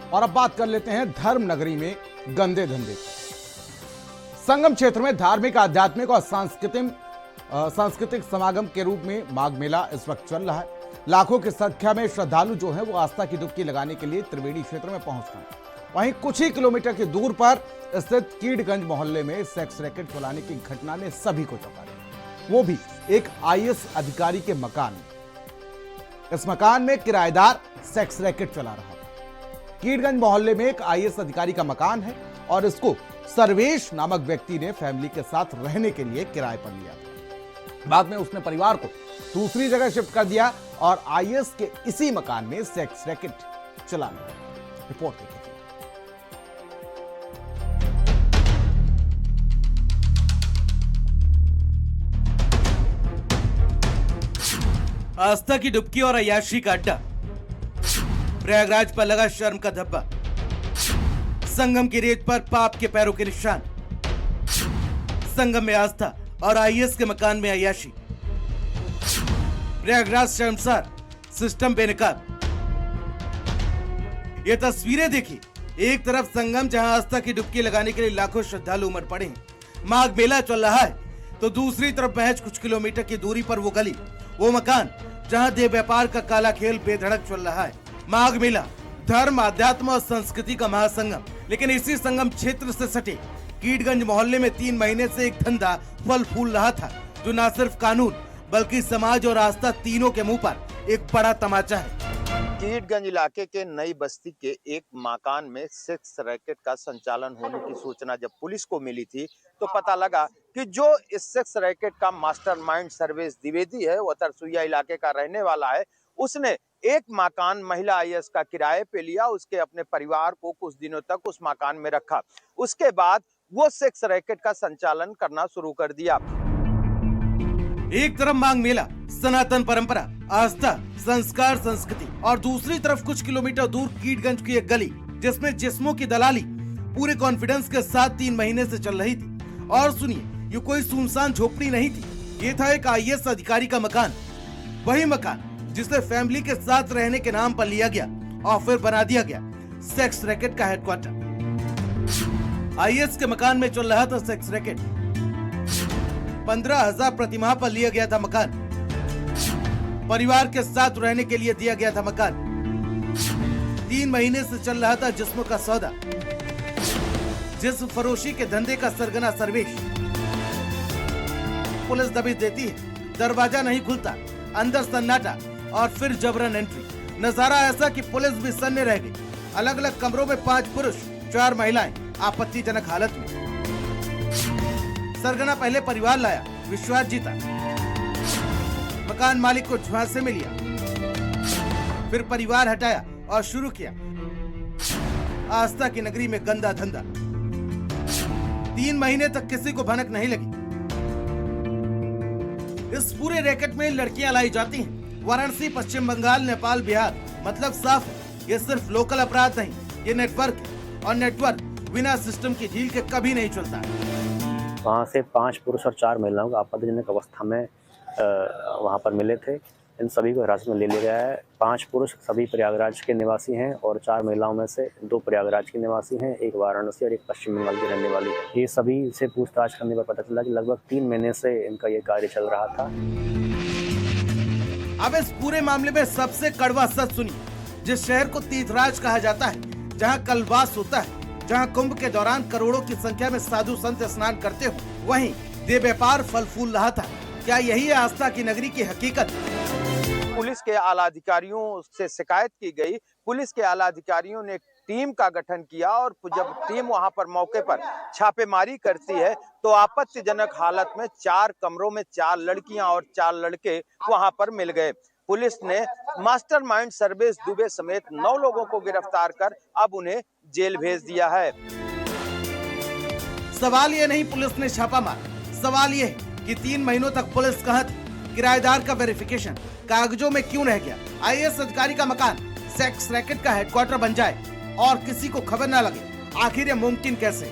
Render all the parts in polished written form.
और अब बात कर लेते हैं धर्म नगरी में गंदे धंधे। संगम क्षेत्र में धार्मिक, आध्यात्मिक और सांस्कृतिक समागम के रूप में माघ मेला इस वक्त चल रहा है। लाखों की संख्या में श्रद्धालु जो हैं वो आस्था की डुबकी लगाने के लिए त्रिवेणी क्षेत्र में पहुंच गए। वहीं कुछ ही किलोमीटर की दूर पर स्थित कीड़गंज मोहल्ले में सेक्स रैकेट चलाने की घटना ने सभी को चौंका दिया, वो भी एक आईएएस अधिकारी के मकान में। इस मकान में किराएदार सेक्स रैकेट चला रहा था। कीड़गंज मोहल्ले में एक आईएएस अधिकारी का मकान है और इसको सर्वेश नामक व्यक्ति ने फैमिली के साथ रहने के लिए किराए पर लिया था। बाद में उसने परिवार को दूसरी जगह शिफ्ट कर दिया और आईएएस के इसी मकान में सेक्स रैकेट चलाने लगा। रिपोर्ट देखिए। आस्था की डुबकी और अय्याशी का अड्डा। प्रयागराज पर लगा शर्म का धब्बा। संगम की रेत पर पाप के पैरों के निशान। संगम में आस्था और आईएएस के मकान में अय्याशी। प्रयागराज शर्मसार, सिस्टम बेनकाब। ये तस्वीरें देखिए। एक तरफ संगम जहां आस्था की डुबकी लगाने के लिए लाखों श्रद्धालु उमड़ पड़े हैं, माघ मेला चल रहा है, तो दूसरी तरफ महज कुछ किलोमीटर की दूरी पर वो गली, वो मकान जहां देह व्यापार का काला खेल बेधड़क चल रहा है। माघ मेला धर्म, अध्यात्म और संस्कृति का महासंगम। लेकिन इसी संगम क्षेत्र से सटे कीड़गंज मोहल्ले में 3 महीने से एक धंधा फल फूल रहा था, जो न सिर्फ कानून बल्कि समाज और आस्था तीनों के मुंह पर एक बड़ा तमाचा है। कीड़गंज इलाके के नई बस्ती के एक मकान में सेक्स रैकेट का संचालन होने की सूचना जब पुलिस को मिली थी, तो पता लगा कि जो इस सेक्स रैकेट का मास्टरमाइंड सर्वेश द्विवेदी है, वो तरसुइया इलाके का रहने वाला है। उसने एक मकान महिला आईएएस का किराए पे लिया, उसके अपने परिवार को कुछ दिनों तक उस मकान में रखा। उसके बाद वो सेक्स रैकेट का संचालन करना शुरू कर दिया। एक तरफ माघ मेला, सनातन परंपरा, आस्था, संस्कार, संस्कृति, और दूसरी तरफ कुछ किलोमीटर दूर कीड़गंज की एक गली जिसमें जिस्मों की दलाली पूरे कॉन्फिडेंस के साथ 3 महीने से चल रही थी। और सुनिए, ये कोई सुनसान झोपड़ी नहीं थी, ये था एक आईएएस अधिकारी का मकान। वही मकान जिसे फैमिली के साथ रहने के नाम पर लिया गया और फिर बना दिया गया सेक्स रैकेट का हेडक्वार्टर। आईएएस के मकान में चल रहा था सेक्स रैकेट। 15,000 प्रतिमाह पर लिया गया था मकान। परिवार के साथ रहने के लिए दिया गया था मकान। 3 महीने से चल रहा था जिस्मों का सौदा, जिस्म फरोशी के धंधे का सरगना सर्वेश। पुलिस दबिश देती है, दरवाजा नहीं खुलता, अंदर सन्नाटा और फिर जबरन एंट्री। नजारा ऐसा कि पुलिस भी सन्ने रह गई। अलग अलग कमरों में 5 पुरुष, 4 महिलाएं आपत्तिजनक हालत में। सरगना पहले परिवार लाया, विश्वास जीता, मकान मालिक को झांसे में लिया, फिर परिवार हटाया और शुरू किया आस्था की नगरी में गंदा धंधा। 3 महीने तक किसी को भनक नहीं लगी। इस पूरे रैकेट में लड़कियां लाई जाती हैं, वाराणसी, पश्चिम बंगाल, नेपाल, बिहार। मतलब साफ, ये सिर्फ लोकल अपराध नहीं, ये नेटवर्क है, और नेटवर्क बिना सिस्टम की ढील के कभी नहीं चलता। वहाँ से 5 पुरुष और 4 महिलाओं को आपत्तिजनक अवस्था में वहाँ पर मिले थे। इन सभी को हिरासत में ले लिया गया है। 5 पुरुष सभी प्रयागराज के निवासी हैं और 4 महिलाओं में से 2 प्रयागराज की निवासी हैं, एक वाराणसी और एक पश्चिम बंगाल की रहने वाली है। ये सभी से पूछताछ करने पर पता चला कि लगभग 3 महीने से इनका ये कार्य चल रहा था। अब इस पूरे मामले में सबसे कड़वा सच सुनिए। जिस शहर को तीर्थराज कहा जाता है, जहाँ कल्पवास होता है, जहाँ कुंभ के दौरान करोड़ों की संख्या में साधु संत स्नान करते हो, वहीं देह व्यापार फल फूल रहा था। क्या यही है आस्था की नगरी की हकीकत? पुलिस के आला अधिकारियों से शिकायत की गई। पुलिस के आला अधिकारियों ने टीम का गठन किया और जब टीम वहां पर मौके पर छापेमारी करती है, तो आपत्तिजनक हालत में 4 कमरों में 4 लड़कियां और 4 लड़के वहां पर मिल गए। पुलिस ने मास्टरमाइंड सर्वेश दुबे समेत 9 लोगों को गिरफ्तार कर अब उन्हें जेल भेज दिया है। सवाल ये नहीं पुलिस ने छापा मारा, सवाल ये है कि 3 महीनों तक पुलिस कहां थी? किराएदार का वेरिफिकेशन कागजों में क्यों रह गया? आईएएस अधिकारी का मकान सेक्स रैकेट का हेडक्वार्टर बन जाए और किसी को खबर न लगे, आखिर ये मुमकिन कैसे?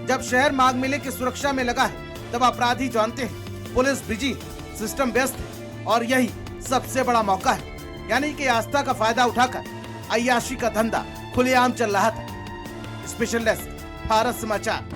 जब शहर माघ मेले की सुरक्षा में लगा है, तब अपराधी जानते हैं पुलिस बिजी, सिस्टम व्यस्त है, और यही सबसे बड़ा मौका है। यानी कि आस्था का फायदा उठाकर अय्याशी का धंधा खुलेआम चल रहा था। स्पेशल डेस्क, भारत समाचार।